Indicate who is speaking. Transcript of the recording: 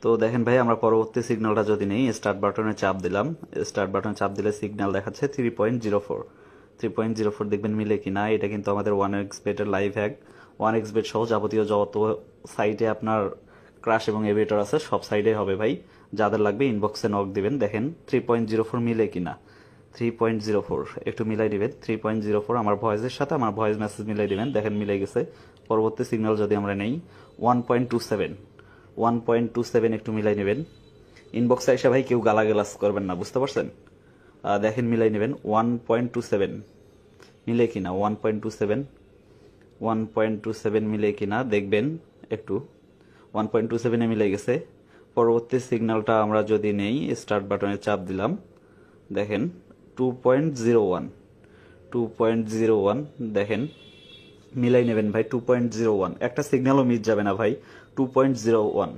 Speaker 1: তো দেখেন ভাই, আমরা পরবর্তী সিগন্যালটা যদি নেই, স্টার্ট বাটনে চাপ দিলাম। স্টার্ট বাটনে চাপ দিলে সিগন্যাল দেখাচ্ছে 3.04। 3.04 দেখবেন মিলে কি না। এটা কিন্তু আমাদের 1xbet-এর লাইভ হ্যাক। 1xbet সহ যাবতীয় যত সাইটে আপনার ক্রাশ এবং এভিয়েটর আছে সব সাইডে হবে ভাই। যাদের লাগবে ইনবক্সে নক দিবেন, দেখেন 3.04 মিলে কিনা। 3.04 একটু মিলাই দিবেন। 3.04 আমার ভয়েসের সাথে আমার ভয়েস মেসেজ মিলাই দিবেন, দেখেন মিলে গেছে। পরবর্তী সিগন্যাল যদি আমরা নেই, 1.27। 1.27 একটু মিলাই নেবেন। ইনবক্সে এসে ভাই কেউ গালাগালাজ করবেন না, বুঝতে পারছেন? দেখেন মিলাই নেবেন 1.27 মিলে কিনা। 1.27, 1.27 মিলে কিনা দেখবেন একটু। 1.27-এ মিলে গেছে। পরবর্তী সিগন্যালটা আমরা যদি নেই, স্টার্ট বাটনে চাপ দিলাম, দেখেন 2.01। 2.01 দেখেন মিলাই নেবেন ভাই। 2.01 একটা সিগন্যালও মিস যাবে না ভাই। 2.01